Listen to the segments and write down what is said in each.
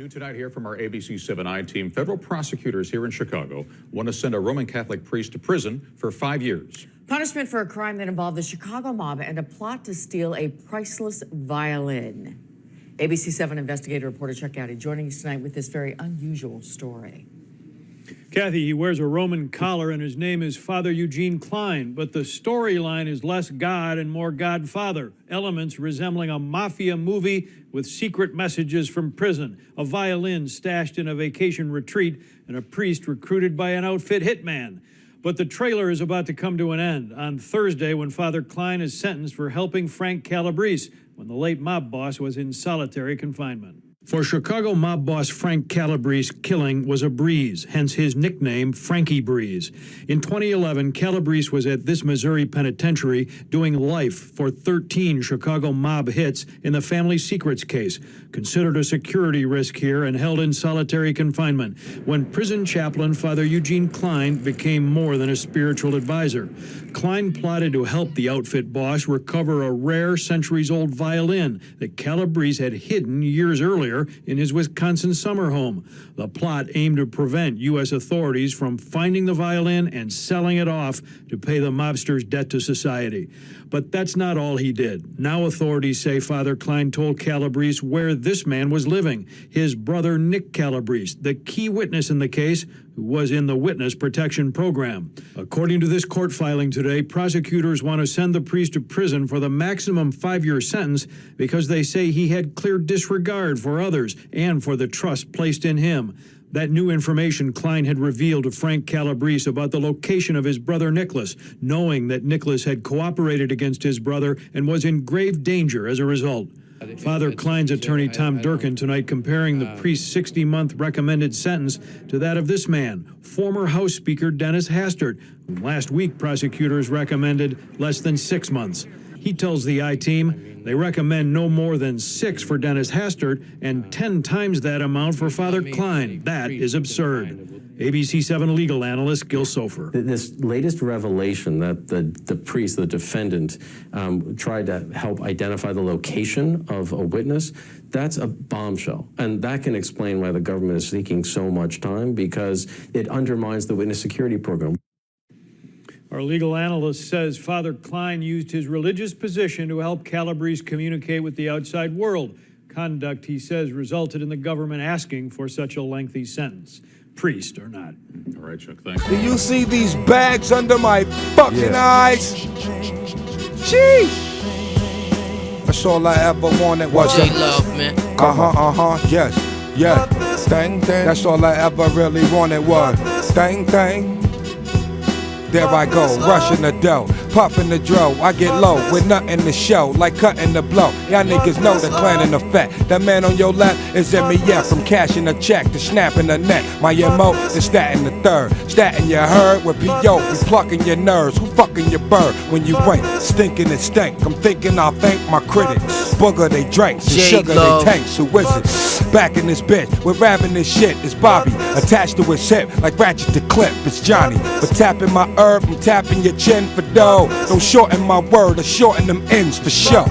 New tonight here from our ABC 7i team, federal prosecutors here in Chicago want to send a Roman Catholic priest to prison for 5 years. Punishment for a crime that involved the Chicago mob and a plot to steal a priceless violin. ABC 7 investigative reporter Chuck Gowdy joining us tonight with this very unusual story. Kathy, he wears a Roman collar and his name is Father Eugene Klein, but the storyline is less God and more Godfather. Elements resembling a mafia movie with secret messages from prison, a violin stashed in a vacation retreat, and a priest recruited by an outfit hitman. But the trailer is about to come to an end on Thursday when Father Klein is sentenced for helping Frank Calabrese when the late mob boss was in solitary confinement. For Chicago mob boss Frank Calabrese, killing was a breeze, hence his nickname, Frankie Breeze. In 2011, Calabrese was at this Missouri penitentiary doing life for 13 Chicago mob hits in the family secrets case, considered a security risk here and held in solitary confinement, when prison chaplain Father Eugene Klein became more than a spiritual advisor. Klein plotted to help the outfit boss recover a rare centuries-old violin that Calabrese had hidden years earlier in his Wisconsin summer home. The plot aimed to prevent U.S. authorities from finding the violin and selling it off to pay the mobster's debt to society. But that's not all he did. Now authorities say Father Klein told Calabrese where this man was living, his brother Nick Calabrese, the key witness in the case, who was in the witness protection program. According to this court filing today, prosecutors want to send the priest to prison for the maximum 5-year sentence because they say he had clear disregard for others and for the trust placed in him. That new information Klein had revealed to Frank Calabrese about the location of his brother Nicholas, knowing that Nicholas had cooperated against his brother and was in grave danger as a result. Father Klein's attorney Tom Durkin tonight comparing the priest's 60-month recommended sentence to that of this man, former House Speaker Dennis Hastert, whom last week prosecutors recommended less than 6 months. He tells the I-Team they recommend no more than 6 for Dennis Hastert and 10 times that amount for Father Klein. That is absurd. ABC 7 legal analyst Gil Sofer. This latest revelation that the priest, the defendant, tried to help identify the location of a witness, that's a bombshell. And that can explain why the government is seeking so much time, because it undermines the witness security program. Our legal analyst says Father Klein used his religious position to help Calabrese communicate with the outside world. Conduct, he says, resulted in the government asking for such a lengthy sentence. Priest or not. All right, Chuck, thanks. Do you see these bags under my fucking eyes? Jeez. That's all I ever wanted was love, man. Yes, thing. That's all I ever really wanted was thing. There I go, rushing the dough, puffing the dro. I get low with nothing to show, like cutting the blow. Y'all niggas know the clan in effect. That man on your left is in me, yeah. From cashing a check to snapping a neck. My MO is statting the third. Statting your herd with P.O. We plucking your nerves. Who fucking your bird when you ain't stinking it stink? I'm thinking I'll thank my critics. Booger they drinks and sugar they tanks. Who is it? Back in this bitch, we're rapping this shit. It's Bobby attached to his hip like Ratchet the Clip. It's Johnny, but tapping my herb, I'm tapping your chin for dough. Don't shorten my word or shorten them ends for show.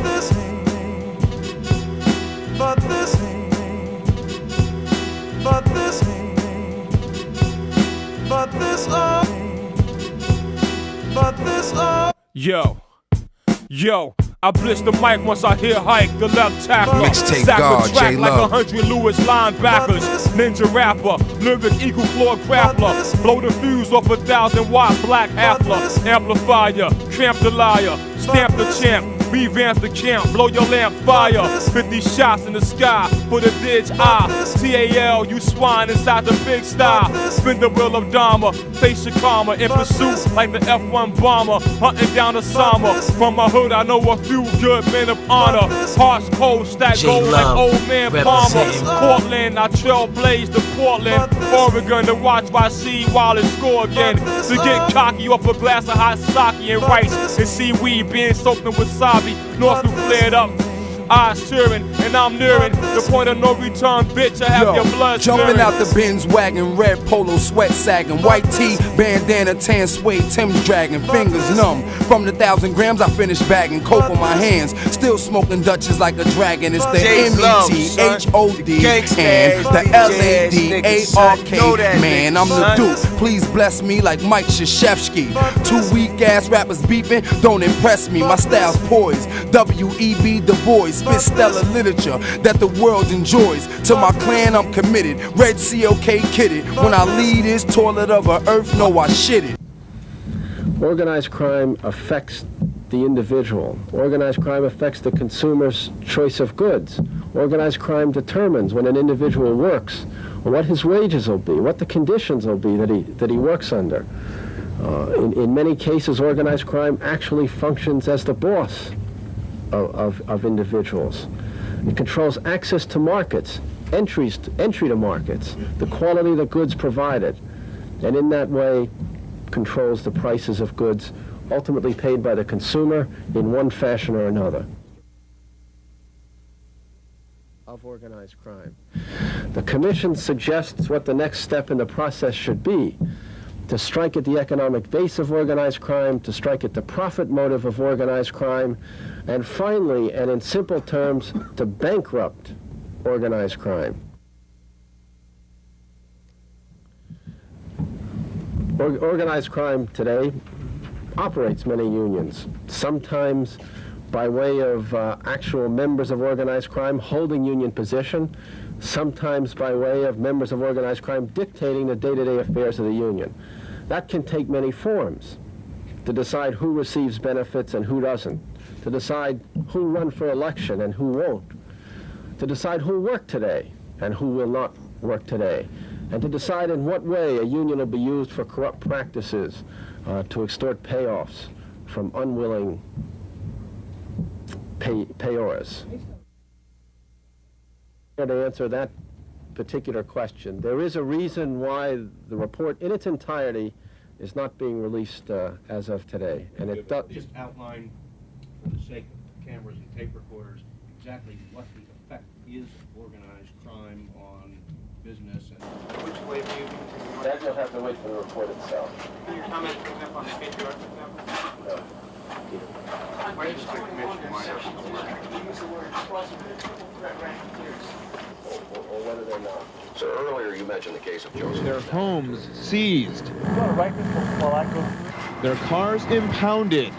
Yo, I blitz the mic once I hear hike, the left tackler. Mixtape Sack God, the track like J-Love. 100 Lewis linebackers. Ninja rapper, lyric equal claw grappler. Blow the fuse off 1,000-watt black Hafler. Amplifier, tramp the liar, stamp the champ. Revamp the camp, blow your lamp fire. 50 shots in the sky for the ditch TAL, you swine inside the big style. Spin the wheel of Dharma, face your karma. In pursuit like the F1 bomber, hunting down the summer. From my hood I know a few good men of honor. Hearts cold, stack gold like old man Palmer. Portland, I trailblaze to Portland, Oregon to watch YC Wallace score again. To get cocky off a glass of hot sake and rice and seaweed being soaked in wasabi. North who flared up eyes tearing, and I'm nearing the point of no return, bitch. I have your blood jumping stirring. out the Benz wagon, red polo, sweat sagging, white tee, bandana, tan suede, Tim's dragging, fingers numb. From the 1,000 grams I finished bagging, coke on my hands, still smoking Dutchess like a dragon. It's the METHOD and the LADARK. Man, I'm the Duke. Please bless me like Mike Krzyzewski. Two weak ass rappers beefing, don't impress me. My style's poised. W.E.B. Du Bois, spit stellar literature that the world enjoys. To my clan, I'm committed. Red COK kidded. When I leave this toilet of a earth, know I shit it. Organized crime affects the individual. Organized crime affects the consumer's choice of goods. Organized crime determines when an individual works, what his wages will be, what the conditions will be that he works under. In many cases, organized crime actually functions as the boss of individuals. It controls access to markets, entry to markets, the quality of the goods provided, and in that way controls the prices of goods ultimately paid by the consumer in one fashion or another. Of organized crime. The Commission suggests what the next step in the process should be: to strike at the economic base of organized crime, to strike at the profit motive of organized crime, and finally, and in simple terms, to bankrupt organized crime. Organized crime today operates many unions, sometimes by way of actual members of organized crime holding union position, sometimes by way of members of organized crime dictating the day-to-day affairs of the union. That can take many forms: to decide who receives benefits and who doesn't, to decide who run for election and who won't, to decide who worked today and who will not work today, and to decide in what way a union will be used for corrupt practices, to extort payoffs from unwilling payors. To answer that particular question, there is a reason why the report in its entirety is not being released as of today. And it does just outline, for the sake of cameras and tape recorders, exactly what the effect is of organized crime on business and which way do you? That you'll have to wait for the report itself. Can you comment on the patriarch example? No. Or whether they're not. So earlier you mentioned the case of Joseph. Their homes seized. Their cars impounded.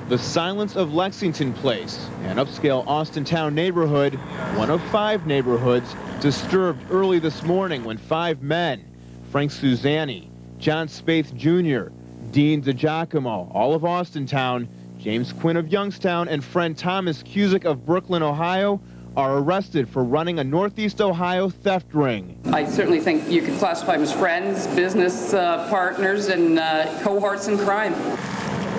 The silence of Lexington Place, an upscale Austintown neighborhood, one of 5 neighborhoods, disturbed early this morning when 5 men, Frank Suzanne, John Spaeth Jr., Dean DiGiacomo, all of Austintown, James Quinn of Youngstown, and friend Thomas Cusick of Brooklyn, Ohio, are arrested for running a Northeast Ohio theft ring. I certainly think you could classify them as friends, business partners, and cohorts in crime.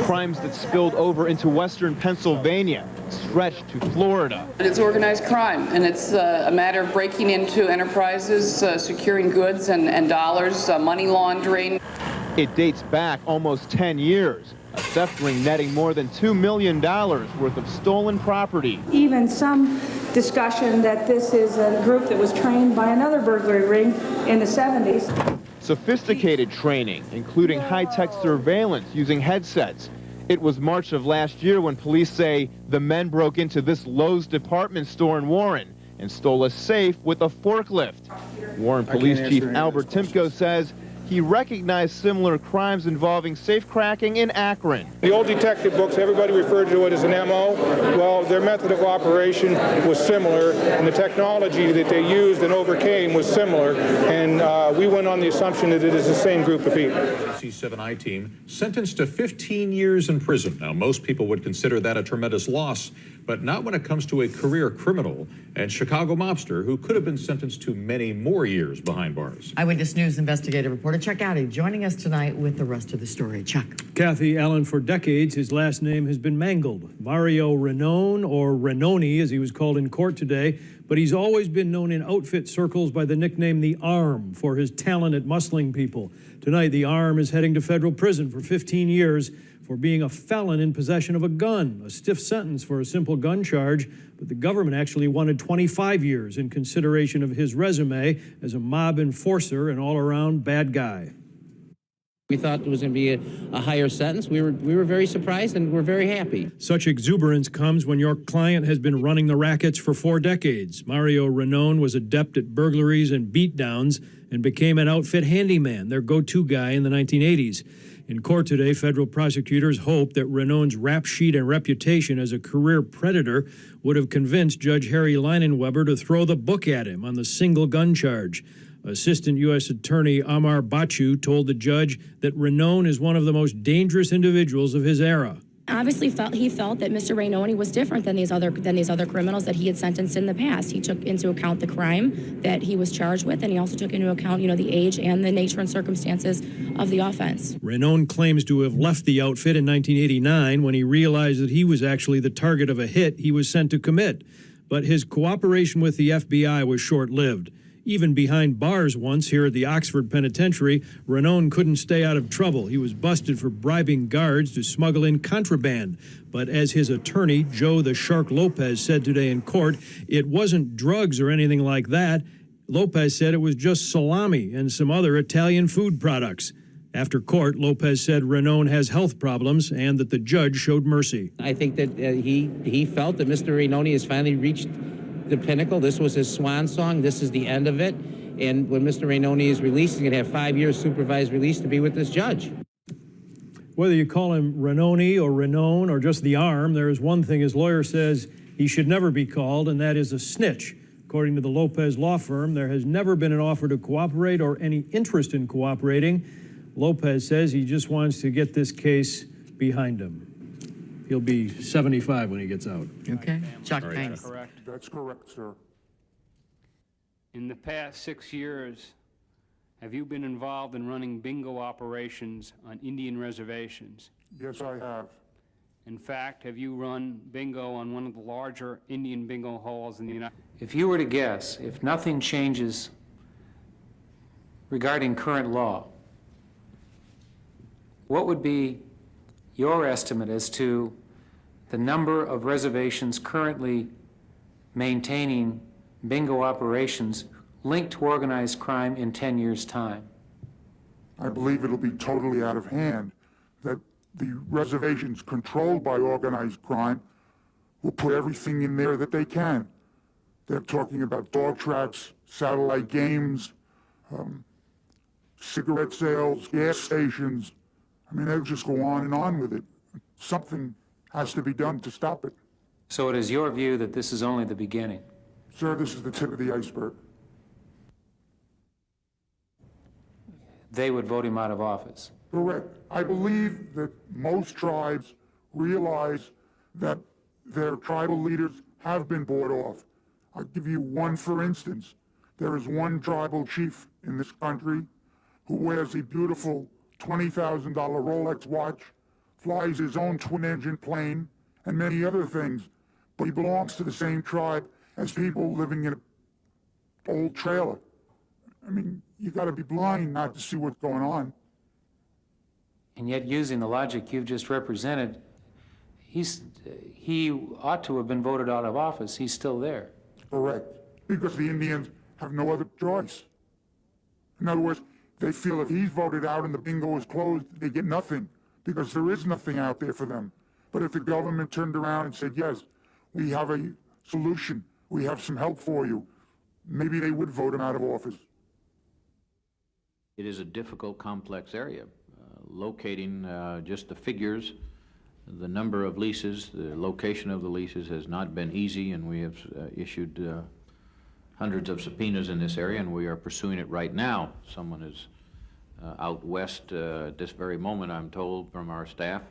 Crimes that spilled over into western Pennsylvania, stretched to Florida. It's organized crime, and it's a matter of breaking into enterprises, securing goods and dollars, money laundering. It dates back almost 10 years. A theft ring netting more than $2 million worth of stolen property. Even some discussion that this is a group that was trained by another burglary ring in the 70s. Sophisticated training, including high-tech surveillance using headsets. It was March of last year when police say the men broke into this Lowe's department store in Warren and stole a safe with a forklift. Warren Police Chief Albert Timko says he recognized similar crimes involving safe cracking in Akron. The old detective books, everybody referred to it as an MO. Well, their method of operation was similar, and the technology that they used and overcame was similar, and we went on the assumption that it is the same group of people. The C7I team sentenced to 15 years in prison. Now, most people would consider that a tremendous loss, but not when it comes to a career criminal and Chicago mobster who could have been sentenced to many more years behind bars. Eyewitness News investigative reporter Chuck Gowdy joining us tonight with the rest of the story. Chuck. Kathy Allen, for decades, his last name has been mangled. Mario Renone, or Renoni, as he was called in court today, but he's always been known in outfit circles by the nickname The Arm for his talent at muscling people. Tonight, The Arm is heading to federal prison for 15 years for being a felon in possession of a gun, a stiff sentence for a simple gun charge, but the government actually wanted 25 years in consideration of his resume as a mob enforcer and all-around bad guy. We thought it was going to be a higher sentence. We were very surprised and we're very happy. Such exuberance comes when your client has been running the rackets for 4 decades. Mario Ranone was adept at burglaries and beatdowns and became an outfit handyman, their go-to guy in the 1980s. In court today, federal prosecutors hope that Ranone's rap sheet and reputation as a career predator would have convinced Judge Harry Leinenweber to throw the book at him on the single gun charge. Assistant U.S. Attorney Amar Bachu told the judge that Ranone is one of the most dangerous individuals of his era. Obviously, he felt that Mr. Ranone was different than these other criminals that he had sentenced in the past. He took into account the crime that he was charged with, and he also took into account, the age and the nature and circumstances of the offense. Ranone claims to have left the outfit in 1989 when he realized that he was actually the target of a hit he was sent to commit. But his cooperation with the FBI was short-lived. Even behind bars once here at the Oxford Penitentiary, Ranone couldn't stay out of trouble. He was busted for bribing guards to smuggle in contraband. But as his attorney, Joe the Shark Lopez, said today in court, it wasn't drugs or anything like that. Lopez said it was just salami and some other Italian food products. After court, Lopez said Ranone has health problems and that the judge showed mercy. I think that he felt that Mr. Ranone has finally reached the pinnacle. This was his swan song. This is the end of it. And when Mr. Ranone is released, he's going to have 5 years supervised release to be with this judge. Whether you call him Ranone or Ranone or just the arm, there is one thing his lawyer says he should never be called, and that is a snitch. According to the Lopez law firm, there has never been an offer to cooperate or any interest in cooperating. Lopez says he just wants to get this case behind him. He'll be 75 when he gets out. Okay. Chuck, thanks. Correct. That's correct, sir. In the past 6 years, have you been involved in running bingo operations on Indian reservations? Yes, I have. In fact, have you run bingo on one of the larger Indian bingo halls in the United States? If you were to guess, if nothing changes regarding current law, what would be your estimate as to the number of reservations currently maintaining bingo operations linked to organized crime in 10 years' time? I believe it'll be totally out of hand, that the reservations controlled by organized crime will put everything in there that they can. They're talking about dog tracks, satellite games, cigarette sales, gas stations. I mean, they'll just go on with it. Something has to be done to stop it. So it is your view that this is only the beginning? Sir, this is the tip of the iceberg. They would vote him out of office? Correct. I believe that most tribes realize that their tribal leaders have been bought off. I'll give you one for instance. There is one tribal chief in this country who wears a beautiful $20,000 Rolex watch, flies his own twin-engine plane, and many other things, but he belongs to the same tribe as people living in an old trailer. I mean, you got to be blind not to see what's going on. And yet, using the logic you've just represented, he ought to have been voted out of office. He's still there. Correct. Because the Indians have no other choice. In other words, they feel if he's voted out and the bingo is closed, they get nothing, because there is nothing out there for them. But if the government turned around and said, yes, we have a solution, we have some help for you, maybe they would vote him out of office. It is a difficult, complex area. Locating just the figures, the number of leases, the location of the leases has not been easy, and we have issued hundreds of subpoenas in this area, and we are pursuing it right now. Someone is out west at this very moment, I'm told, from our staff,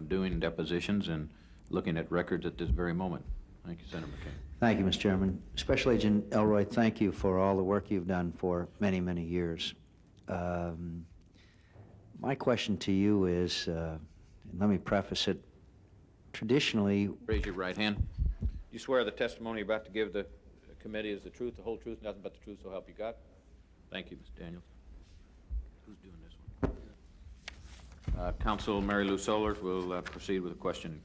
doing depositions and looking at records at this very moment. Thank you, Senator McCain. Thank you, Mr. Chairman. Special Agent Elroy, thank you for all the work you've done for many, many years. My question to you is, and let me preface it, traditionally... Raise your right hand. You swear the testimony you're about to give the committee is the truth, the whole truth, nothing but the truth, so help you God? Thank you, Mr. Daniels. Who's doing this Counsel Mary Lou Solar will proceed with the questioning.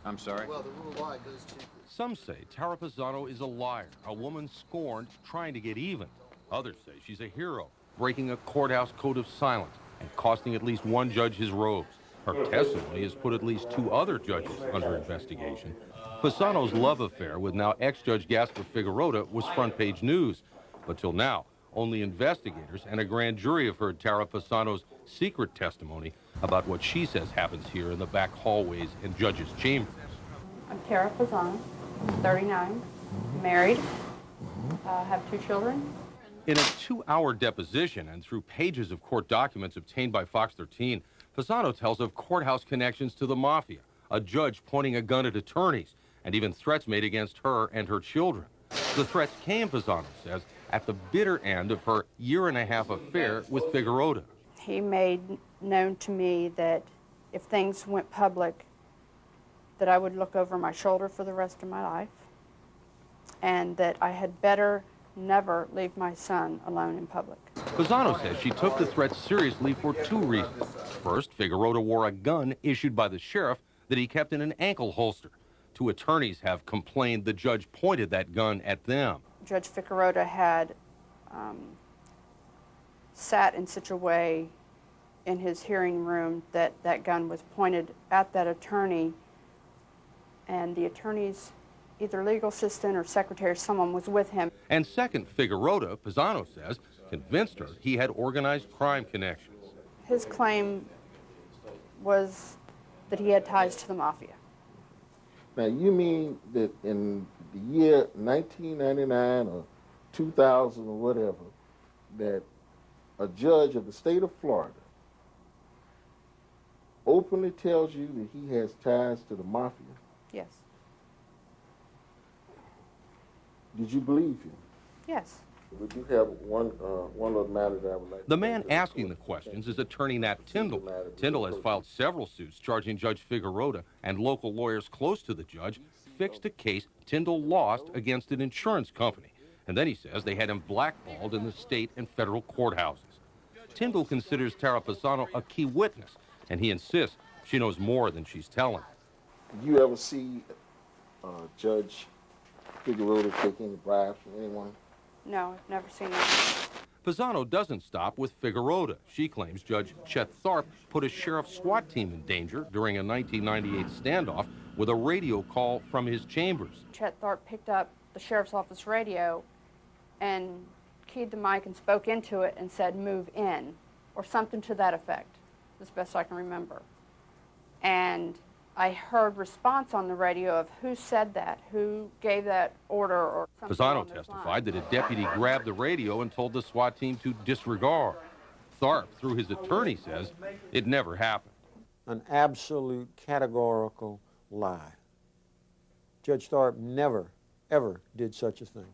I'm sorry? Well, the rule of law goes to... Some say Tara Pisano is a liar, a woman scorned, trying to get even. Others say she's a hero, breaking a courthouse code of silence and costing at least one judge his robes. Her testimony has put at least 2 other judges under investigation. Pisano's love affair with now ex-Judge Gaspar Figueroa was front-page news. But till now, only investigators and a grand jury have heard Tara Pisano's secret testimony about what she says happens here in the back hallways and judges' chambers. I'm Tara Pisano, 39, married, have 2 children. In a 2-hour deposition and through pages of court documents obtained by Fox 13, Pisano tells of courthouse connections to the mafia, a judge pointing a gun at attorneys, and even threats made against her and her children. The threats came, Pisano says, at the bitter end of her year-and-a-half affair with Figueroa. He made known to me that if things went public, that I would look over my shoulder for the rest of my life, and that I had better never leave my son alone in public. Pisano says she took the threats seriously for 2 reasons. First, Figueroa wore a gun issued by the sheriff that he kept in an ankle holster. 2 attorneys have complained the judge pointed that gun at them. Judge Figueroa had sat in such a way in his hearing room that that gun was pointed at that attorney, and the attorney's either legal assistant or secretary, someone was with him. And second, Figueroa, Pisano says, convinced her he had organized crime connections. His claim was that he had ties to the mafia. Now, you mean that in the year 1999 or 2000 or whatever, that a judge of the state of Florida openly tells you that he has ties to the mafia? Yes. Did you believe him? Yes. We do have one other matter that I would like. The man asking the questions is attorney Nat Tyndall. Tyndall has filed several suits charging Judge Figueroa and local lawyers close to the judge fixed a case Tyndall lost against an insurance company. And then he says they had him blackballed in the state and federal courthouses. Tyndall considers Tara Pisano a key witness, and he insists she knows more than she's telling. Did you ever see Judge Figueroa take any bribes from anyone? No, I've never seen that. Pisano doesn't stop with Figueroa. She claims Judge Chet Tharp put a sheriff's SWAT team in danger during a 1998 standoff with a radio call from his chambers. Chet Tharp picked up the sheriff's office radio and keyed the mic and spoke into it and said, "Move in," or something to that effect, as best I can remember. And I heard response on the radio of who said that, who gave that order, or something. Pisano testified that a deputy grabbed the radio and told the SWAT team to disregard. Tharp, through his attorney, says it never happened. An absolute categorical lie. Judge Tharp never, ever did such a thing.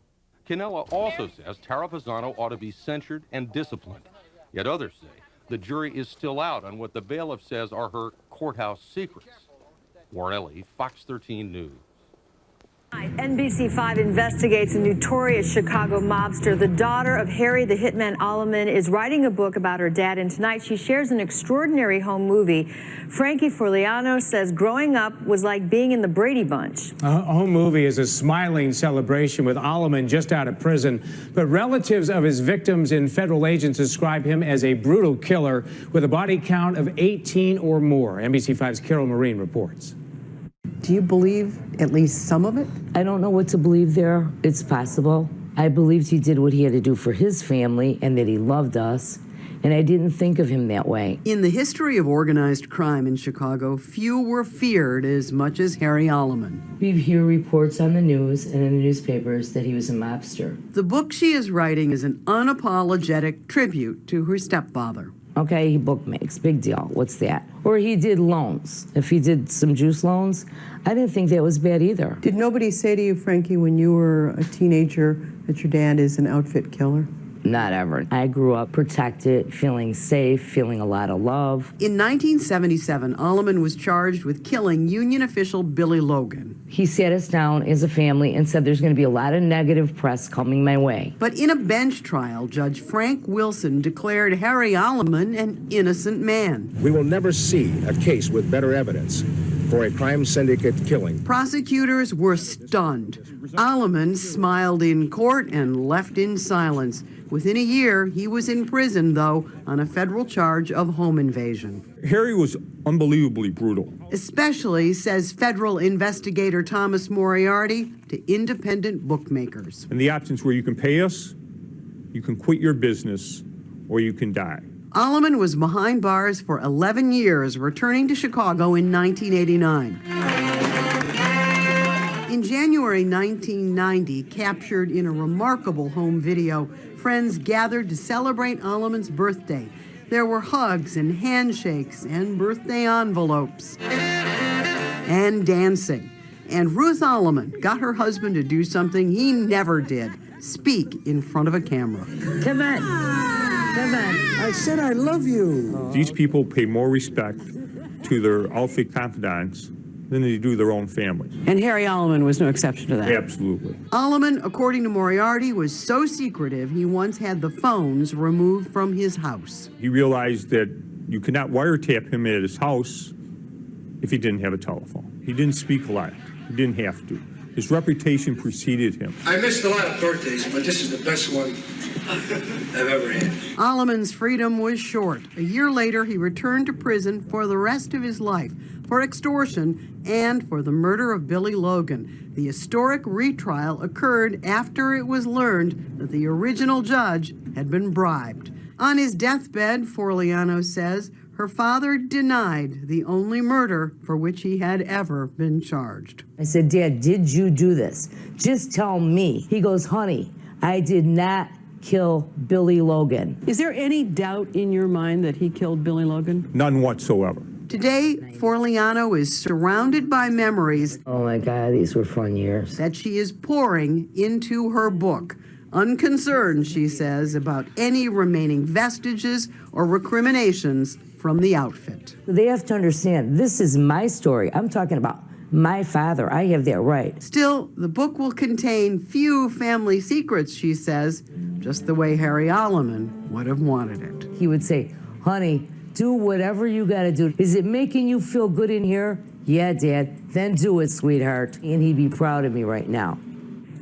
Canella also says Tara Pisano ought to be censured and disciplined. Yet others say the jury is still out on what the bailiff says are her courthouse secrets. Warren Ellie, Fox 13 News. NBC5 investigates a notorious Chicago mobster. The daughter of Harry the Hitman Alleman is writing a book about her dad, and tonight she shares an extraordinary home movie. Frankie Forliano says growing up was like being in the Brady Bunch. A home movie is a smiling celebration with Alleman just out of prison, but relatives of his victims and federal agents describe him as a brutal killer with a body count of 18 or more. NBC5's Carol Marine reports. Do you believe at least some of it? I don't know what to believe there. It's possible. I believed he did what he had to do for his family and that he loved us, and I didn't think of him that way. In the history of organized crime in Chicago, few were feared as much as Harry Alleman. We hear reports on the news and in the newspapers that he was a mobster. The book she is writing is an unapologetic tribute to her stepfather. Okay, he bookmakes, big deal. What's that? Or he did loans. If he did some juice loans, I didn't think that was bad either. Did nobody say to you, Frankie, when you were a teenager, that your dad is an outfit killer? Not ever. I grew up protected, feeling safe, feeling a lot of love. In 1977, Alleman was charged with killing union official Billy Logan. He sat us down as a family and said there's going to be a lot of negative press coming my way. But in a bench trial, Judge Frank Wilson declared Harry Alleman an innocent man. We will never see a case with better evidence for a crime syndicate killing. Prosecutors were stunned. Alleman smiled in court and left in silence. Within a year, he was in prison, though, on a federal charge of home invasion. Harry was unbelievably brutal. Especially, says federal investigator Thomas Moriarty, to independent bookmakers. And the options were you can pay us, you can quit your business, or you can die. Alleman was behind bars for 11 years, returning to Chicago in 1989. In January 1990, captured in a remarkable home video, friends gathered to celebrate Alleman's birthday. There were hugs and handshakes and birthday envelopes and dancing. And Ruth Alleman got her husband to do something he never did, speak in front of a camera. Come on. Come on. I said I love you. These people pay more respect to their outfit confidants than they do their own family. And Harry Alleman was no exception to that. Absolutely. Alleman, according to Moriarty, was so secretive he once had the phones removed from his house. He realized that you could not wiretap him at his house if he didn't have a telephone. He didn't speak a lot. He didn't have to. His reputation preceded him. I missed a lot of birthdays, but this is the best one I've ever had. Alleman's freedom was short. A year later, he returned to prison for the rest of his life for extortion and for the murder of Billy Logan. The historic retrial occurred after it was learned that the original judge had been bribed. On his deathbed, Forliano says, her father denied the only murder for which he had ever been charged. I said, Dad, did you do this? Just tell me. He goes, honey, I did not kill Billy Logan. Is there any doubt in your mind that he killed Billy Logan? None whatsoever. Today, Forliano is surrounded by memories. Oh my God, these were fun years. That she is pouring into her book. Unconcerned, she says, about any remaining vestiges or recriminations from the outfit. They have to understand, this is my story. I'm talking about my father. I have that right. Still, the book will contain few family secrets, she says, just the way Harry Alleman would have wanted it. He would say, honey, do whatever you gotta do. Is it making you feel good in here? Yeah, Dad. Then do it, sweetheart. And he'd be proud of me right now.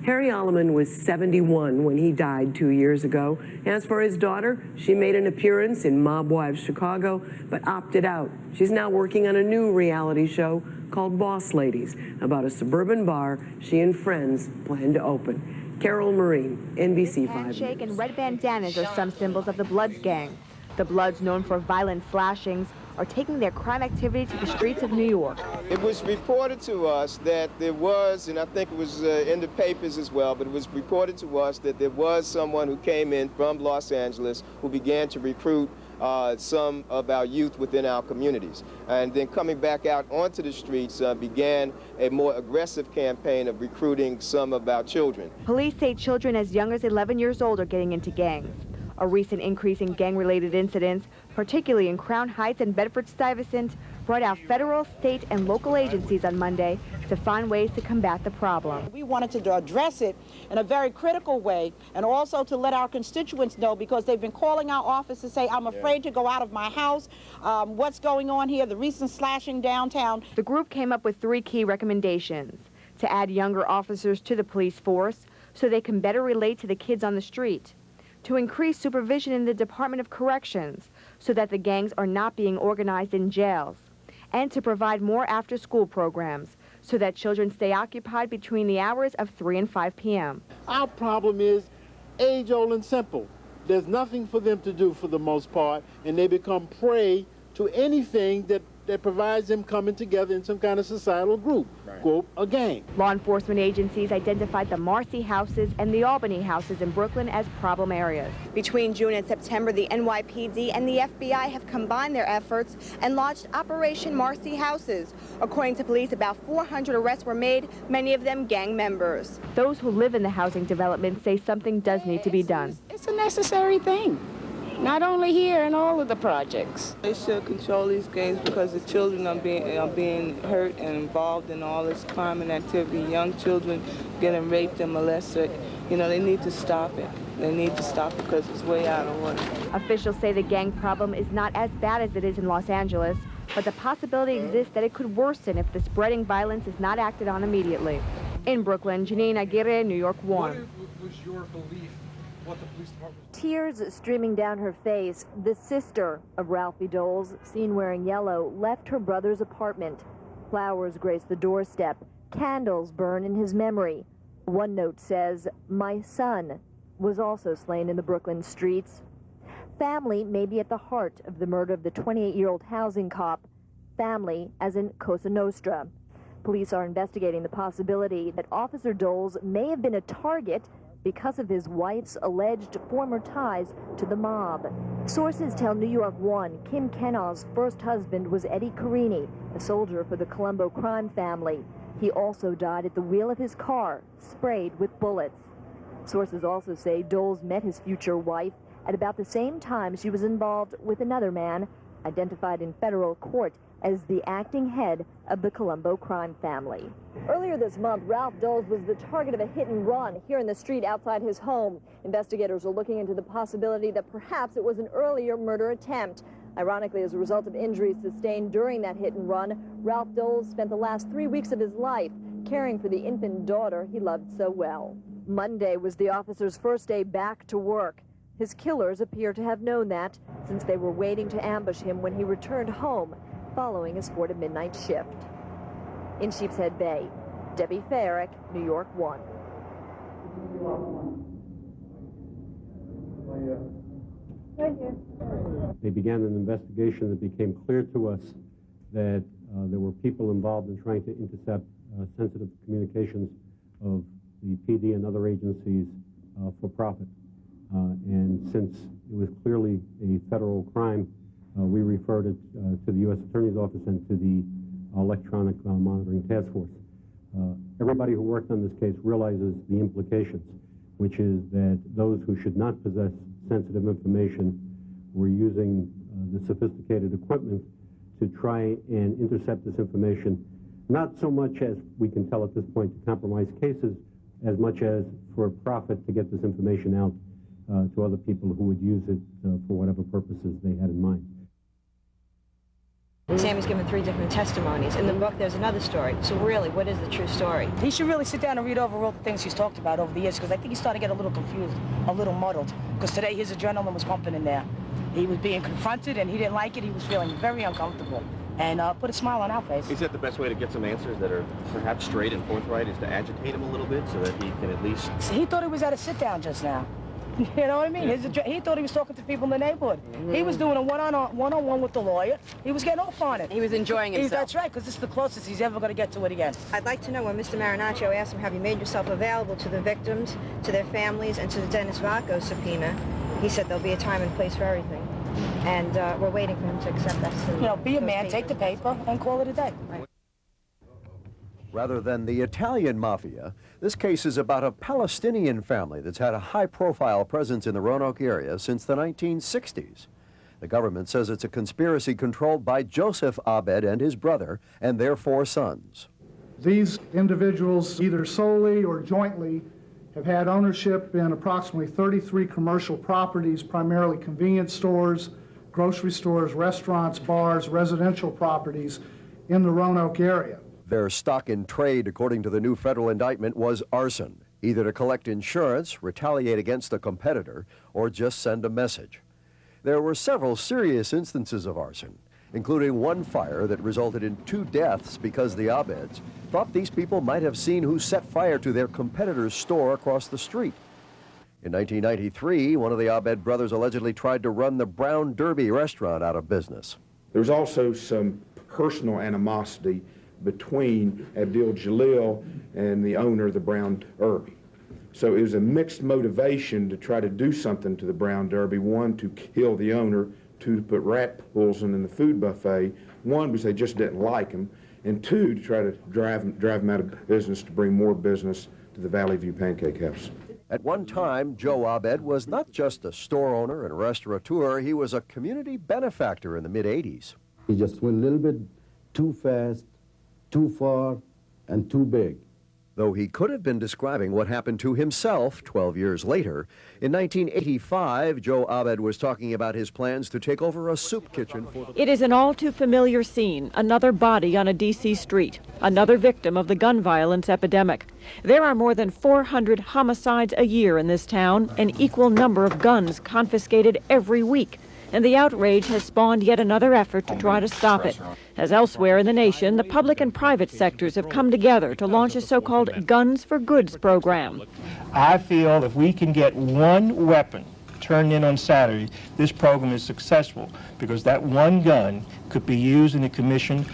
Harry Alleman was 71 when he died 2 years ago. As for his daughter, she made an appearance in Mob Wives Chicago, but opted out. She's now working on a new reality show called Boss Ladies, about a suburban bar she and friends plan to open. Carol Marine, NBC 5 Handshake and red bandanas are some symbols of the Bloods gang. The Bloods, known for violent slashings, are taking their crime activity to the streets of New York. It was reported to us that there was, and I think it was in the papers as well, but it was reported to us that there was someone who came in from Los Angeles who began to recruit some of our youth within our communities. And then coming back out onto the streets began a more aggressive campaign of recruiting some of our children. Police say children as young as 11 years old are getting into gangs. A recent increase in gang-related incidents, particularly in Crown Heights and Bedford-Stuyvesant, brought out federal, state, and local agencies on Monday to find ways to combat the problem. We wanted to address it in a very critical way, and also to let our constituents know, because they've been calling our office to say, I'm afraid to go out of my house. What's going on here? The recent slashing downtown. The group came up with 3 key recommendations: to add younger officers to the police force so they can better relate to the kids on the street, to increase supervision in the Department of Corrections so that the gangs are not being organized in jails, and to provide more after-school programs so that children stay occupied between the hours of 3 and 5 p.m. Our problem is age-old and simple. There's nothing for them to do for the most part, and they become prey to anything that that provides them coming together in some kind of societal group, quote, a gang. Law enforcement agencies identified the Marcy houses and the Albany houses in Brooklyn as problem areas. Between June and September, the NYPD and the FBI have combined their efforts and launched Operation Marcy Houses. According to police, about 400 arrests were made, many of them gang members. Those who live in the housing development say something does need to be done. It's a necessary thing, not only here, in all of the projects. They should control these gangs because the children are being hurt and involved in all this crime and activity. Young children getting raped and molested. You know, they need to stop it. They need to stop it because it's way out of order. Officials say the gang problem is not as bad as it is in Los Angeles, but the possibility exists that it could worsen if the spreading violence is not acted on immediately. In Brooklyn, Janine Aguirre, New York 1. What was your belief? What the police department... Tears streaming down her face, the sister of Ralphie Doles, seen wearing yellow, left her brother's apartment. Flowers grace the doorstep. Candles burn in his memory. One note says, "My son was also slain in the Brooklyn streets." Family may be at the heart of the murder of the 28-year-old housing cop. Family as in Cosa Nostra. Police are investigating the possibility that Officer Doles may have been a target because of his wife's alleged former ties to the mob. Sources tell New York 1 Kim Kennow's first husband was Eddie Carini, a soldier for the Colombo crime family. He also died at the wheel of his car, sprayed with bullets. Sources also say Doles met his future wife at about the same time she was involved with another man, identified in federal court as the acting head of the Colombo crime family. Earlier this month, Ralph Doles was the target of a hit and run here in the street outside his home. Investigators are looking into the possibility that perhaps it was an earlier murder attempt. Ironically, as a result of injuries sustained during that hit and run, Ralph Doles spent the last 3 weeks of his life caring for the infant daughter he loved so well. Monday was the officer's first day back to work. His killers appear to have known that, since they were waiting to ambush him when he returned home following his 4 to midnight shift. In Sheepshead Bay, Debbie Farrick, New York 1. They began an investigation that became clear to us that there were people involved in trying to intercept sensitive communications of the PD and other agencies for profit. And since it was clearly a federal crime, we referred it to the U.S. Attorney's Office and to the Electronic Monitoring Task Force. Everybody who worked on this case realizes the implications, which is that those who should not possess sensitive information were using the sophisticated equipment to try and intercept this information, not so much as we can tell at this point to compromise cases, as much as for profit to get this information out to other people who would use it for whatever purposes they had in mind. Sammy's given 3 different testimonies. In the book, there's another story. So really, what is the true story? He should really sit down and read over all the things he's talked about over the years, because I think he's starting to get a little confused, a little muddled. Because today his adrenaline was pumping in there. He was being confronted, and he didn't like it. He was feeling very uncomfortable. And put a smile on our face. Is that the best way to get some answers that are perhaps straight and forthright, is to agitate him a little bit so that he can at least... So he thought he was at a sit-down just now. You know what I mean? He thought he was talking to people in the neighborhood. He was doing a one-on-one with the lawyer. He was getting off on it. He was enjoying himself. That's right, because this is the closest he's ever going to get to it again. I'd like to know, when Mr. Marinaccio asked him, have you made yourself available to the victims, to their families, and to the Dennis Vacco subpoena, he said there'll be a time and place for everything. And we're waiting for him to accept that. You know, be a man, take the paper, and call it a day. Rather than the Italian Mafia, this case is about a Palestinian family that's had a high-profile presence in the Roanoke area since the 1960s. The government says it's a conspiracy controlled by Joseph Abed and his brother and their 4 sons. These individuals, either solely or jointly, have had ownership in approximately 33 commercial properties, primarily convenience stores, grocery stores, restaurants, bars, residential properties in the Roanoke area. Their stock in trade, according to the new federal indictment, was arson, either to collect insurance, retaliate against a competitor, or just send a message. There were several serious instances of arson, including one fire that resulted in 2 deaths because the Abeds thought these people might have seen who set fire to their competitor's store across the street. In 1993, one of the Abed brothers allegedly tried to run the Brown Derby restaurant out of business. There was also some personal animosity between Abdul Jalil and the owner of the Brown Derby. So it was a mixed motivation to try to do something to the Brown Derby. One, to kill the owner. Two, to put rat poison in the food buffet. One, because they just didn't like him. And two, to try to drive him out of business to bring more business to the Valley View Pancake House. At one time, Joe Abed was not just a store owner and restaurateur, he was a community benefactor in the mid-'80s. He just went a little bit too fast, too far, and too big. Though he could have been describing what happened to himself 12 years later. In 1985, Joe Abed was talking about his plans to take over a soup kitchen for the... It is an all too familiar scene, another body on a D.C. street, another victim of the gun violence epidemic. There are more than 400 homicides a year in this town, an equal number of guns confiscated every week. And the outrage has spawned yet another effort to try to stop it. As elsewhere in the nation, the public and private sectors have come together to launch a so-called Guns for Goods program. I feel if we can get one weapon turned in on Saturday, this program is successful because that one gun could be used in the commission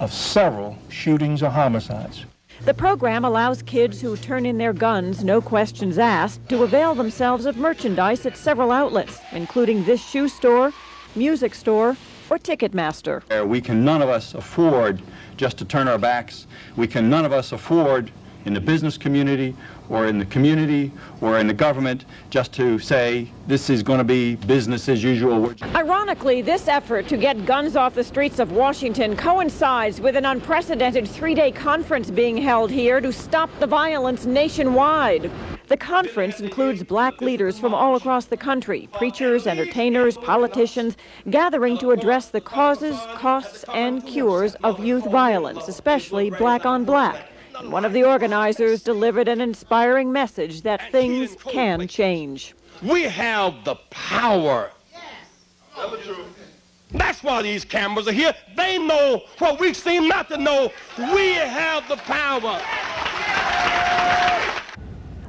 of several shootings or homicides. The program allows kids who turn in their guns, no questions asked, to avail themselves of merchandise at several outlets, including this shoe store, music store, or Ticketmaster. We can none of us afford just to turn our backs. We can none of us afford in the business community or in the government just to say this is going to be business as usual. Ironically, this effort to get guns off the streets of Washington coincides with an unprecedented 3-day conference being held here to stop the violence nationwide. The conference includes black leaders from all across the country, preachers, entertainers, politicians, gathering to address the causes, costs, and cures of youth violence, especially black on black. And one of the organizers delivered an inspiring message that things can change. We have the power. That's why these cameras are here. They know what we seem not to know. We have the power.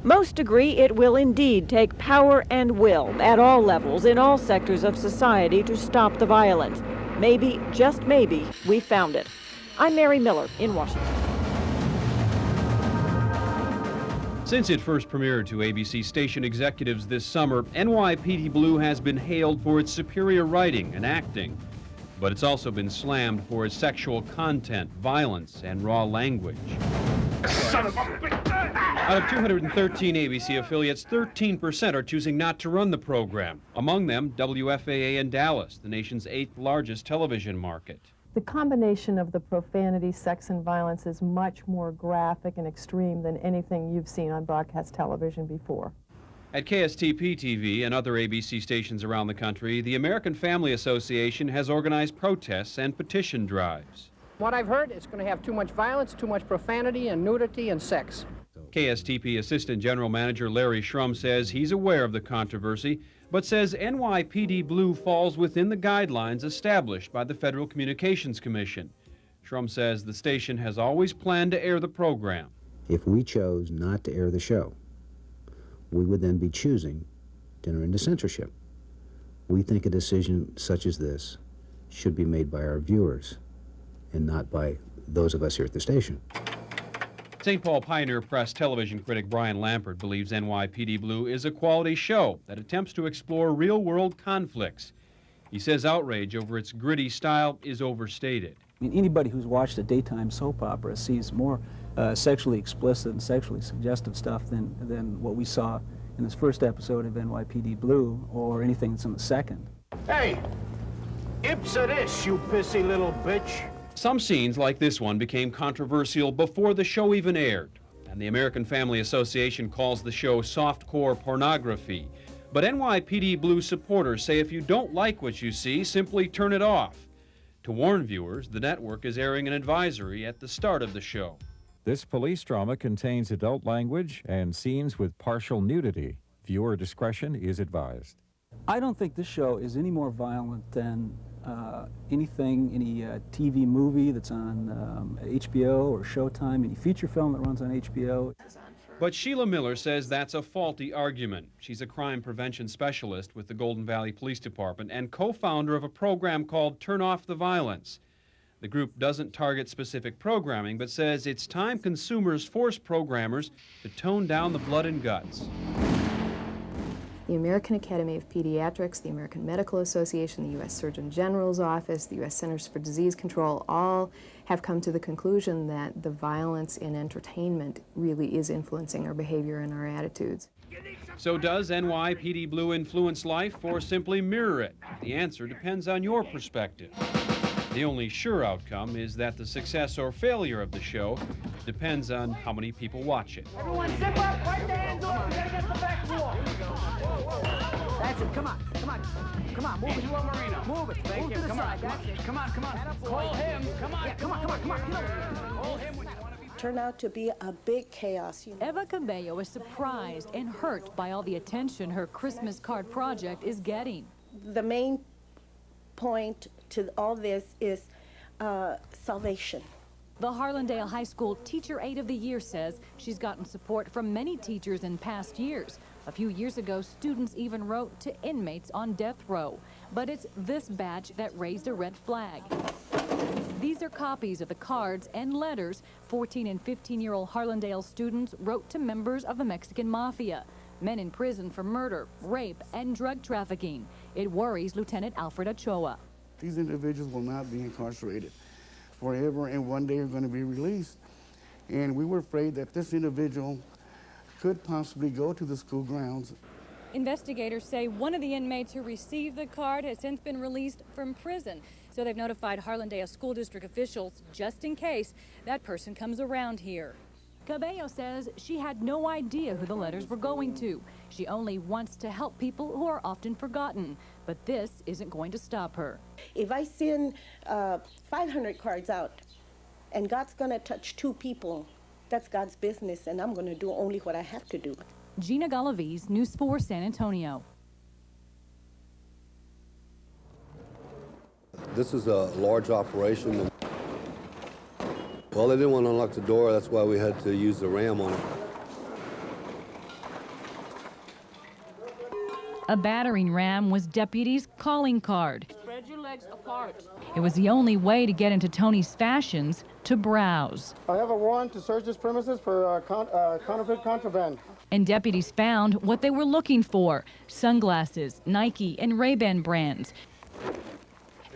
Most agree it will indeed take power and will at all levels, in all sectors of society, to stop the violence. Maybe, just maybe, we found it. I'm Mary Miller in Washington. Since it first premiered to ABC station executives this summer, NYPD Blue has been hailed for its superior writing and acting. But it's also been slammed for its sexual content, violence, and raw language. Son of a bitch! Out of 213 ABC affiliates, 13% are choosing not to run the program. Among them, WFAA in Dallas, the nation's 8th largest television market. The combination of the profanity, sex, and violence is much more graphic and extreme than anything you've seen on broadcast television before. At KSTP-TV and other ABC stations around the country, the American Family Association has organized protests and petition drives. What I've heard, it's going to have too much violence, too much profanity and nudity and sex. KSTP Assistant General Manager Larry Shrum says he's aware of the controversy, but says NYPD Blue falls within the guidelines established by the Federal Communications Commission. Shrum says the station has always planned to air the program. If we chose not to air the show, we would then be choosing to enter into censorship. We think a decision such as this should be made by our viewers and not by those of us here at the station. St. Paul Pioneer Press television critic Brian Lampert believes NYPD Blue is a quality show that attempts to explore real-world conflicts. He says outrage over its gritty style is overstated. I mean, anybody who's watched a daytime soap opera sees more sexually explicit and sexually suggestive stuff than what we saw in this first episode of NYPD Blue or anything that's in the second. Hey, ipsa this, you pissy little bitch. Some scenes like this one became controversial before the show even aired, and the American Family Association calls the show softcore pornography. But NYPD Blue supporters say if you don't like what you see, simply turn it off. To warn viewers, the network is airing an advisory at the start of the show. This police drama contains adult language and scenes with partial nudity. Viewer discretion is advised. I don't think this show is any more violent than any TV movie that's on HBO or Showtime, any feature film that runs on HBO. But Sheila Miller says that's a faulty argument. She's a crime prevention specialist with the Golden Valley Police Department and co-founder of a program called Turn Off the Violence. The group doesn't target specific programming, but says it's time consumers force programmers to tone down the blood and guts. The American Academy of Pediatrics, the American Medical Association, the U.S. Surgeon General's Office, the U.S. Centers for Disease Control all have come to the conclusion that the violence in entertainment really is influencing our behavior and our attitudes. So does NYPD Blue influence life or simply mirror it? The answer depends on your perspective. The only sure outcome is that the success or failure of the show depends on how many people watch it. Everyone zip up, right the hands off, we gotta get the back door. That's it, come on, come on, come on, move it. Marino. Move it, move to the side, that's it. Come on, come on. Call him, come on. Yeah, come on, come on, come on, get over. Call him when you want to be. Turned out to be a big chaos. Eva Cabello is surprised and hurt by all the attention her Christmas card project is getting. The main point to all this is salvation. The Harlandale High School Teacher Aide of the Year says she's gotten support from many teachers in past years. A few years ago, students even wrote to inmates on death row. But it's this batch that raised a red flag. These are copies of the cards and letters 14 and 15-year-old Harlandale students wrote to members of the Mexican Mafia, men in prison for murder, rape, and drug trafficking. It worries Lieutenant Alfred Ochoa. These individuals will not be incarcerated forever, and one day are going to be released. And we were afraid that this individual could possibly go to the school grounds. Investigators say one of the inmates who received the card has since been released from prison. So they've notified Harlandale School District officials just in case that person comes around here. Cabello says she had no idea who the letters were going to. She only wants to help people who are often forgotten. But this isn't going to stop her. If I send 500 cards out and God's going to touch 2 people, that's God's business, and I'm going to do only what I have to do. Gina Galaviz, News 4 San Antonio. This is a large operation. Well, they didn't want to unlock the door. That's why we had to use the ram on it. A battering ram was deputies' calling card. Spread your legs apart. It was the only way to get into Tony's Fashions to browse. I have a warrant to search this premises for counterfeit contraband. And deputies found what they were looking for: sunglasses, Nike and Ray-Ban brands,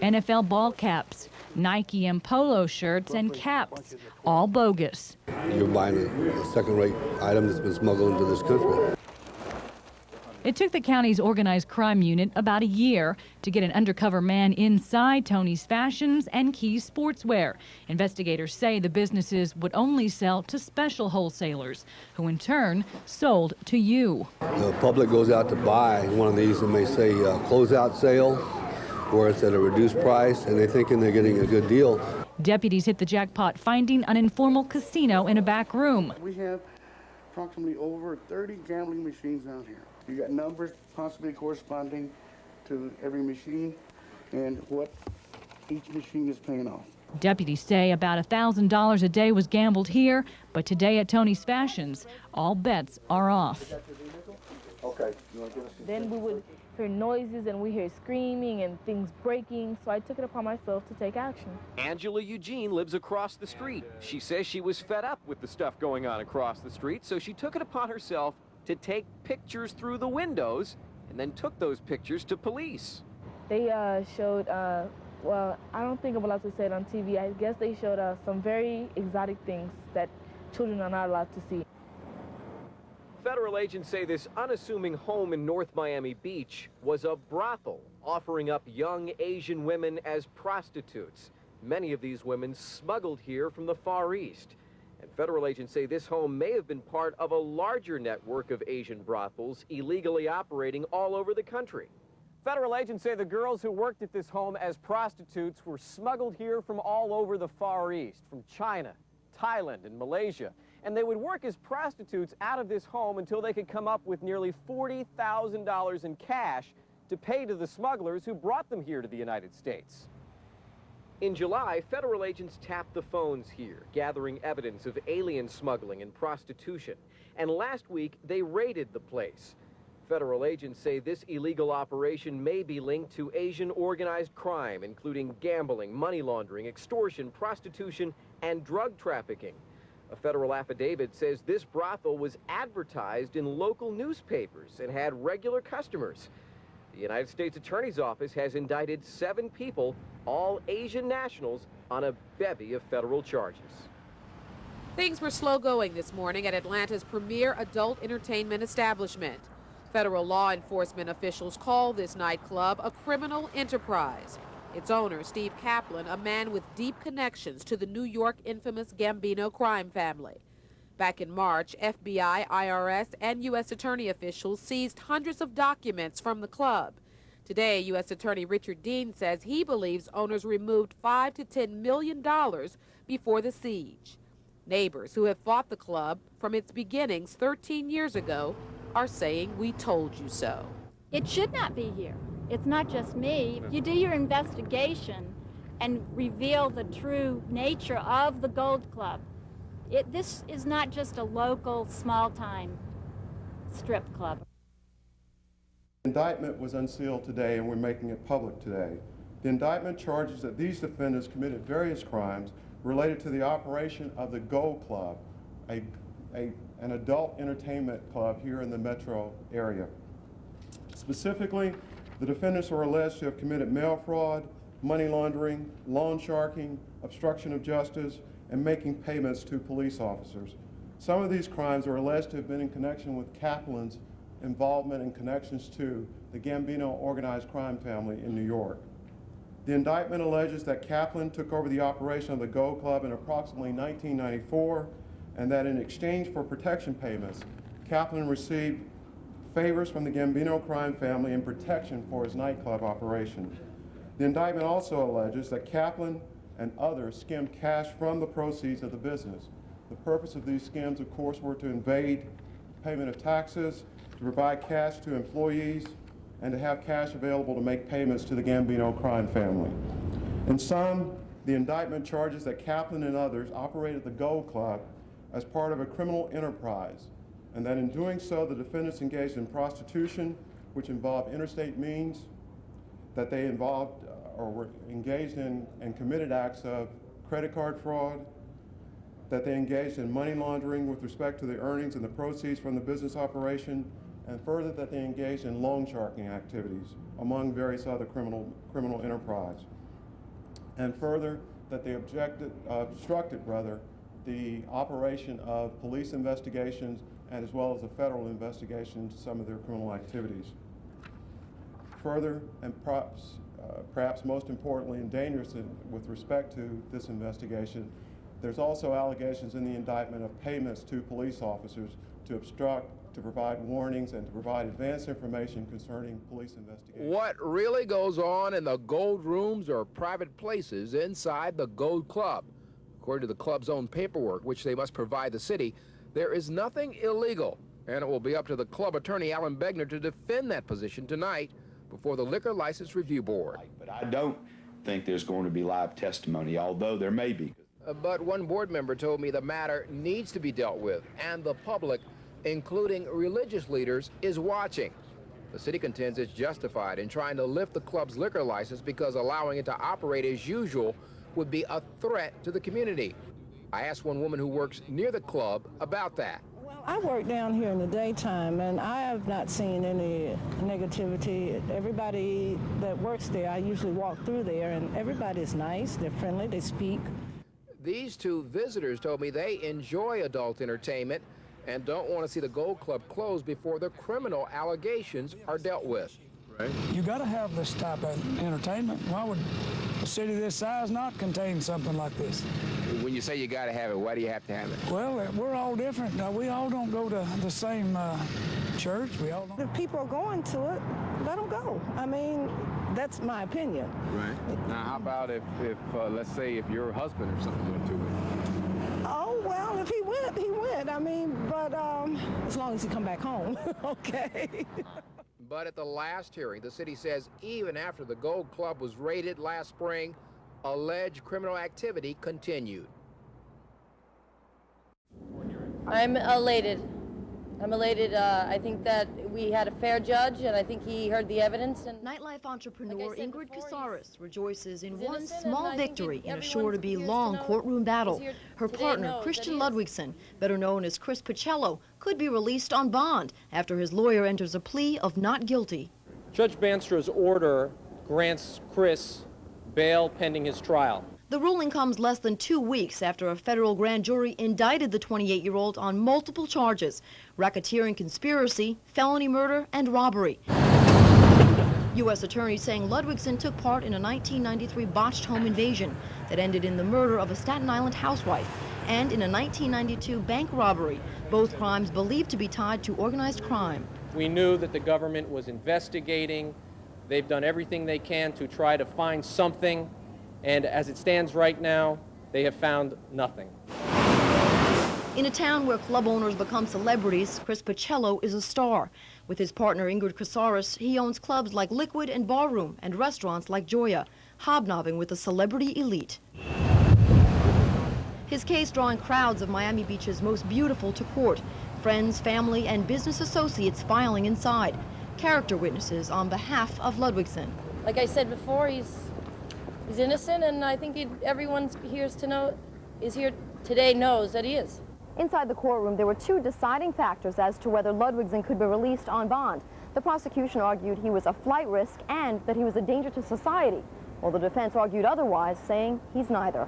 NFL ball caps, Nike and polo shirts and caps, all bogus. You're buying a second-rate item that's been smuggled into this country. It took the county's organized crime unit about a year to get an undercover man inside Tony's Fashions and Keys Sportswear. Investigators say the businesses would only sell to special wholesalers, who in turn sold to you. The public goes out to buy one of these and they say closeout sale, where it's at a reduced price, and they're thinking they're getting a good deal. Deputies hit the jackpot finding an informal casino in a back room. We have approximately over 30 gambling machines out here. You got numbers possibly corresponding to every machine and what each machine is paying off. Deputies say about $1,000 a day was gambled here, but today at Tony's Fashions, all bets are off. Okay. Then we would hear noises and we hear screaming and things breaking, so I took it upon myself to take action. Angela Eugene lives across the street. She says she was fed up with the stuff going on across the street, so she took it upon herself to take pictures through the windows and then took those pictures to police. They showed, well, I don't think I'm allowed to say it on TV. I guess they showed some very exotic things that children are not allowed to see. Federal agents say this unassuming home in North Miami Beach was a brothel, offering up young Asian women as prostitutes. Many of these women smuggled here from the Far East. And federal agents say this home may have been part of a larger network of Asian brothels illegally operating all over the country. Federal agents say the girls who worked at this home as prostitutes were smuggled here from all over the Far East, from China, Thailand, and Malaysia. And they would work as prostitutes out of this home until they could come up with nearly $40,000 in cash to pay to the smugglers who brought them here to the United States. In July, federal agents tapped the phones here, gathering evidence of alien smuggling and prostitution. and last week they raided the place. Federal agents say this illegal operation may be linked to Asian organized crime, including gambling, money laundering, extortion, prostitution, and drug trafficking. A federal affidavit says this brothel was advertised in local newspapers and had regular customers. The United States Attorney's Office has indicted 7 people, all Asian nationals, on a bevy of federal charges. Things were slow going this morning at Atlanta's premier adult entertainment establishment. Federal law enforcement officials call this nightclub a criminal enterprise. Its owner, Steve Kaplan, a man with deep connections to the New York infamous Gambino crime family. Back in March, FBI, IRS, and U.S. Attorney officials seized hundreds of documents from the club. Today, U.S. Attorney Richard Dean says he believes owners removed $5 to $10 million before the siege. Neighbors who have fought the club from its beginnings 13 years ago are saying, "We told you so." It should not be here. It's not just me. If you do your investigation and reveal the true nature of the Gold Club, this is not just a local, small-time strip club. The indictment was unsealed today, and we're making it public today. The indictment charges that these defendants committed various crimes related to the operation of the Gold Club, an adult entertainment club here in the metro area. Specifically, the defendants are alleged to have committed mail fraud, money laundering, loan sharking, obstruction of justice, and making payments to police officers. Some of these crimes are alleged to have been in connection with Kaplan's involvement and connections to the Gambino organized crime family in New York. The indictment alleges that Kaplan took over the operation of the Gold Club in approximately 1994, and that in exchange for protection payments, Kaplan received favors from the Gambino crime family in protection for his nightclub operation. The indictment also alleges that Kaplan and others skimmed cash from the proceeds of the business. The purpose of these skims, of course, were to evade payment of taxes, to provide cash to employees, and to have cash available to make payments to the Gambino crime family. In sum, the indictment charges that Kaplan and others operated the Gold Club as part of a criminal enterprise, and that in doing so, the defendants engaged in prostitution, which involved interstate means, that they involved or were engaged in and committed acts of credit card fraud, that they engaged in money laundering with respect to the earnings and the proceeds from the business operation, and further that they engaged in loan sharking activities, among various other criminal enterprise. And further, that they obstructed the operation of police investigations and as well as a federal investigation into some of their criminal activities. Further, and perhaps most importantly and dangerous with respect to this investigation, there's also allegations in the indictment of payments to police officers to obstruct, to provide warnings, and to provide advance information concerning police investigations. What really goes on in the gold rooms or private places inside the Gold Club? According to the club's own paperwork, which they must provide the city, there is nothing illegal, and it will be up to the club attorney, Alan Begner, to defend that position tonight before the Liquor License Review Board. But I don't think there's going to be live testimony, although there may be. But one board member told me the matter needs to be dealt with, and the public, including religious leaders, is watching. The city contends it's justified in trying to lift the club's liquor license because allowing it to operate as usual would be a threat to the community. I asked one woman who works near the club about that. I work down here in the daytime, and I have not seen any negativity. Everybody that works there, I usually walk through there, and everybody's nice, they're friendly, they speak. These two visitors told me they enjoy adult entertainment and don't want to see the Gold Club close before the criminal allegations are dealt with. Right. You got to have this type of entertainment. Why would a city this size not contain something like this? When you say you got to have it, why do you have to have it? Well, we're all different. We all don't go to the same church. We all don't. If people are going to it, let them go. I mean, that's my opinion. Right. Now, how about if let's say, if your husband or something went to it? Oh, well, if he went, he went. I mean, but as long as he come back home, okay. But at the last hearing, the city says even after the Gold Club was raided last spring, alleged criminal activity continued. I'm elated. I'm elated. I think that we had a fair judge, and I think he heard the evidence. And Nightlife entrepreneur Ingrid Casares rejoices in one small victory in a sure-to-be-long courtroom battle. Her partner, Christian Ludwigson, better known as Chris Pacello, could be released on bond after his lawyer enters a plea of not guilty. Judge Banstro's order grants Chris bail pending his trial. The ruling comes less than 2 weeks after a federal grand jury indicted the 28-year-old on multiple charges: racketeering, conspiracy, felony murder, and robbery. U.S. attorneys saying Ludwigson took part in a 1993 botched home invasion that ended in the murder of a Staten Island housewife, and in a 1992 bank robbery, both crimes believed to be tied to organized crime. We knew that the government was investigating. They've done everything they can to try to find something. And as it stands right now, they have found nothing. In a town where club owners become celebrities, Chris Pacello is a star. With his partner Ingrid Casares, he owns clubs like Liquid and Barroom and restaurants like Joya, hobnobbing with the celebrity elite. His case drawing crowds of Miami Beach's most beautiful to court, friends, family, and business associates filing inside, character witnesses on behalf of Ludwigson. Like I said before, he's innocent, and I think everyone here today knows that he is. Inside the courtroom, there were two deciding factors as to whether Ludwigson could be released on bond. The prosecution argued he was a flight risk and that he was a danger to society, while the defense argued otherwise, saying he's neither.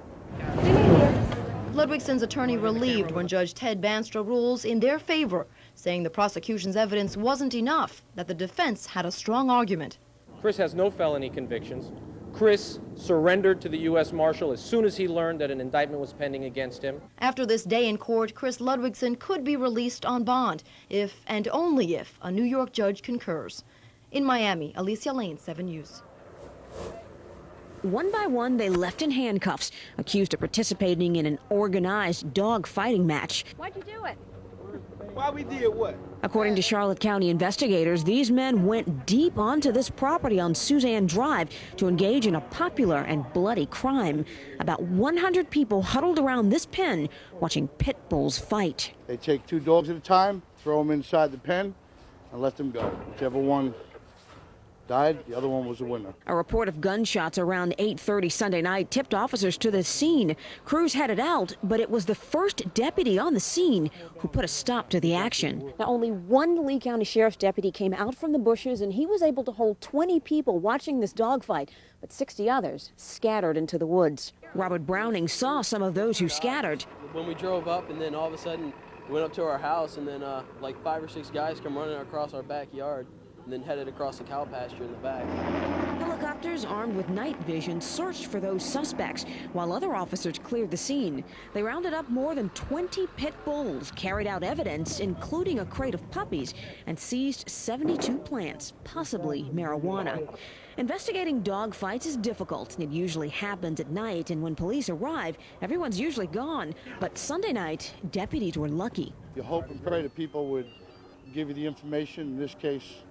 Ludwigson's attorney relieved when Judge Ted Banstro rules in their favor, saying the prosecution's evidence wasn't enough, that the defense had a strong argument. Chris has no felony convictions. Chris surrendered to the U.S. Marshal as soon as he learned that an indictment was pending against him. After this day in court, Chris Ludwigson could be released on bond if, and only if, a New York judge concurs. In Miami, Alicia Lane, 7 News. One by one, they left in handcuffs, accused of participating in an organized dog fighting match. Why'd you do it? Why we did what? According to Charlotte County investigators, these men went deep onto this property on Suzanne Drive to engage in a popular and bloody crime. About 100 people huddled around this pen watching pit bulls fight. They take 2 dogs at a time, throw them inside the pen, and let them go. Whichever one died, the other one was the winner. A report of gunshots around 8:30 Sunday night tipped officers to the scene. Crews headed out, but it was the first deputy on the scene who put a stop to the action. Now, only one Lee County Sheriff's deputy came out from the bushes, and he was able to hold 20 people watching this dogfight, but 60 others scattered into the woods. Robert Browning saw some of those who scattered. When we drove up, and then all of a sudden we went up to our house, and then like 5 or 6 guys come running across our backyard, and then headed across the cow pasture in the back. Helicopters armed with night vision searched for those suspects, while other officers cleared the scene. They rounded up more than 20 pit bulls, carried out evidence, including a crate of puppies, and seized 72 plants, possibly marijuana. Investigating dog fights is difficult. It usually happens at night, and when police arrive, everyone's usually gone. But Sunday night, deputies were lucky. You hope and pray that people would give you the information. In this case,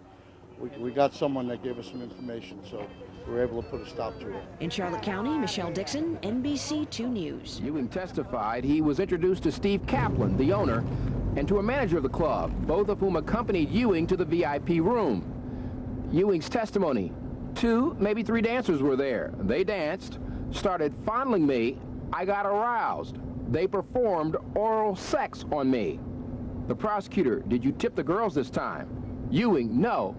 we got someone that gave us some information, so we were able to put a stop to it. In Charlotte County, Michelle Dixon, NBC 2 News. Ewing testified he was introduced to Steve Kaplan, the owner, and to a manager of the club, both of whom accompanied Ewing to the VIP room. Ewing's testimony: 2, maybe 3 dancers were there. They danced, started fondling me. I got aroused. They performed oral sex on me. The prosecutor: did you tip the girls this time? Ewing: no.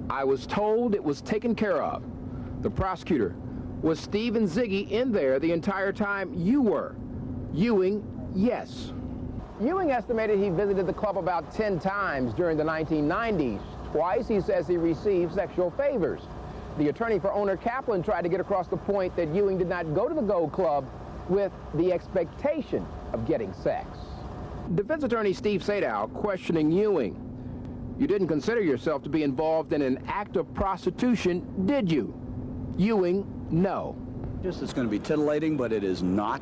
I was told it was taken care of. The prosecutor: was Steve and Ziggy in there the entire time you were? Ewing: yes. Ewing estimated he visited the club about 10 times during the 1990s. Twice he says he received sexual favors. The attorney for owner Kaplan tried to get across the point that Ewing did not go to the Gold Club with the expectation of getting sex. Defense attorney Steve Sadow questioning Ewing: you didn't consider yourself to be involved in an act of prostitution, did you? Ewing: no. Just it's going to be titillating, but it is not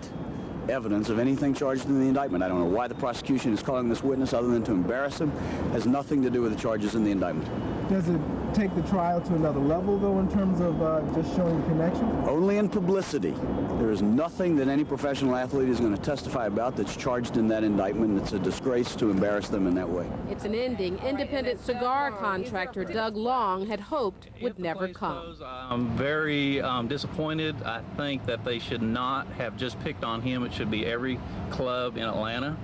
evidence of anything charged in the indictment. I don't know why the prosecution is calling this witness other than to embarrass him. It has nothing to do with the charges in the indictment. Does it take the trial to another level, though, in terms of just showing the connection? Only in publicity. There is nothing that any professional athlete is going to testify about that's charged in that indictment. It's a disgrace to embarrass them in that way. It's an ending independent cigar contractor Doug Long had hoped would never come. I'm very disappointed. I think that they should not have just picked on him. It should be every club in Atlanta.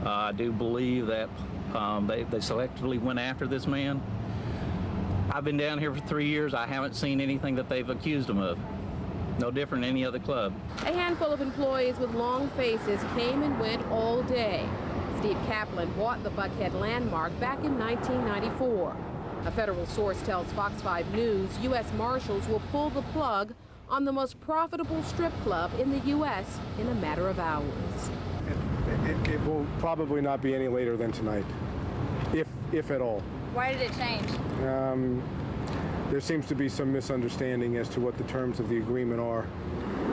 I do believe that they selectively went after this man. I've been down here for 3 years. I haven't seen anything that they've accused him of. No different than any other club. A handful of employees with long faces came and went all day. Steve Kaplan bought the Buckhead landmark back in 1994. A federal source tells Fox 5 News U.S. Marshals will pull the plug on the most profitable strip club in the U.S. in a matter of hours. It will probably not be any later than tonight, if at all. Why did it change? There seems to be some misunderstanding as to what the terms of the agreement are.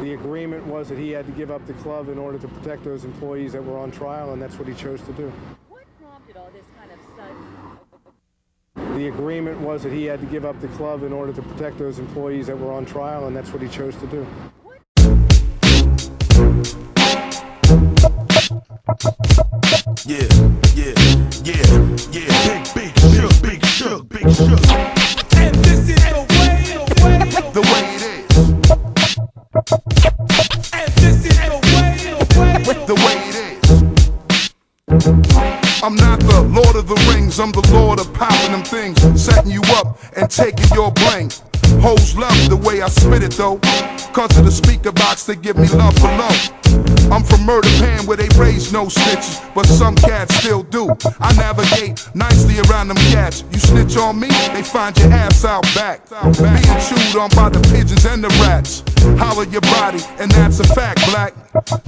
The agreement was that he had to give up the club in order to protect those employees that were on trial, and that's what he chose to do. What prompted all this kind of sudden? The agreement was that he had to give up the club in order to protect those employees that were on trial, and that's what he chose to do. Yeah. Big shook. And this is the way it is. And this is the way it is. I'm not the Lord of the Rings, I'm the Lord of popping them things, setting you up and taking your bling. Hoes love the way I spit it though, cause of the speaker box they give me love below. I'm from Murder Pan where they raise no snitches, but some cats still do. I navigate nicely around them cats. You snitch on me, they find your ass out back. Being chewed on by the pigeons and the rats. Holler your body, and that's a fact, black.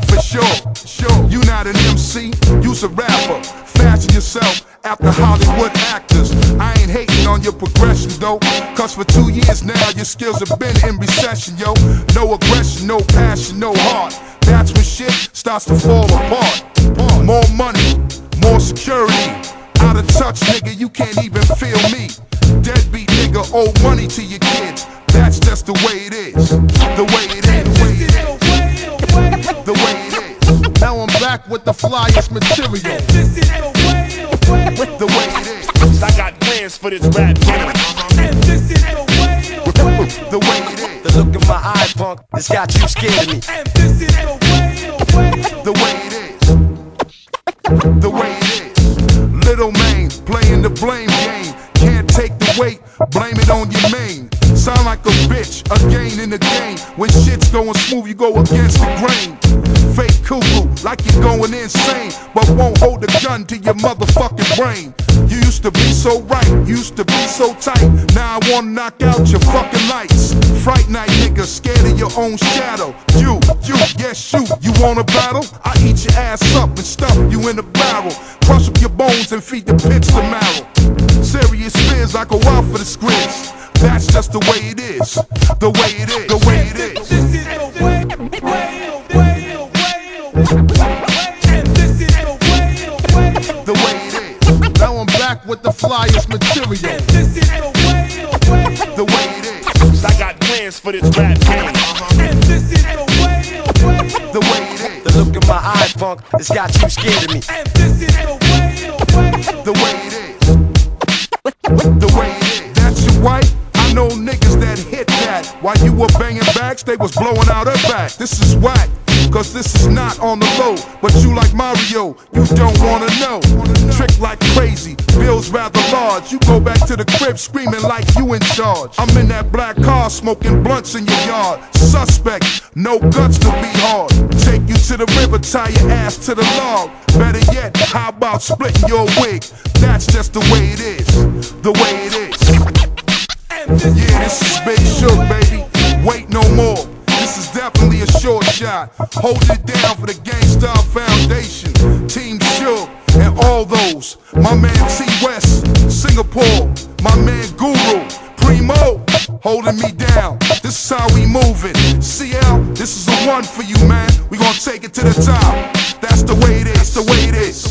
For sure, you not an MC, you's a rapper. Fashion yourself after Hollywood actors. I ain't hating on your progression though, cause for 2 years now your skills have been in recession, yo. No aggression, no passion, no heart. That's when shit starts to fall apart. More money, more security. Out of touch, nigga, you can't even feel me. Deadbeat nigga, owe money to your kids. That's just the way it is. The way it is. The way it is. Now I'm back with the flyest material. The way it is. I got plans for this rap game. The way it is. The look in my eye, punk, it's got you scared of me. The way it is. The way it is. Little man playing the blame game. Can't take the weight, blame it on your main. Sound like a bitch, again in the game. When shit's going smooth, you go against the grain. Fake cuckoo, like you're going insane, but won't hold a gun to your motherfucking brain. You used to be so right, used to be so tight. Now I wanna knock out your fucking lights. Fright night nigga, scared of your own shadow. You, yes you wanna battle? I eat your ass up and stuff you in a barrel. Crush up your bones and feed the pigs the marrow. Serious fears, I go out for the scripts. That's just the way it is. The way it is. The way it is. This is the way. And this is the way it is. Now I'm back with the flyest material. And this is the way it is. I got plans for this rap game. And this is the way it is. The look in my eye, punk, it's got you scared of me. And this is the way it is. The way it is. That's your wife? I know niggas that hit that. While you were banging backs, they was blowing out her back. This is whack, cause this is not on the low. But you like Mario, you don't wanna know. Trick like crazy, bills rather large. You go back to the crib screaming like you in charge. I'm in that black car smoking blunts in your yard. Suspect, no guts to be hard. Take you to the river, tie your ass to the log. Better yet, how about splitting your wig? That's just the way it is. The way it is. Yeah, this is Big Shook, baby. Wait no more. This is definitely a short shot. Hold it down for the Gangstar Foundation. Team Shook and all those. My man T West, Singapore. My man Guru, Primo, holding me down. This is how we moving. CL, this is a one for you, man. We gonna take it to the top. That's the way it is. The way it is.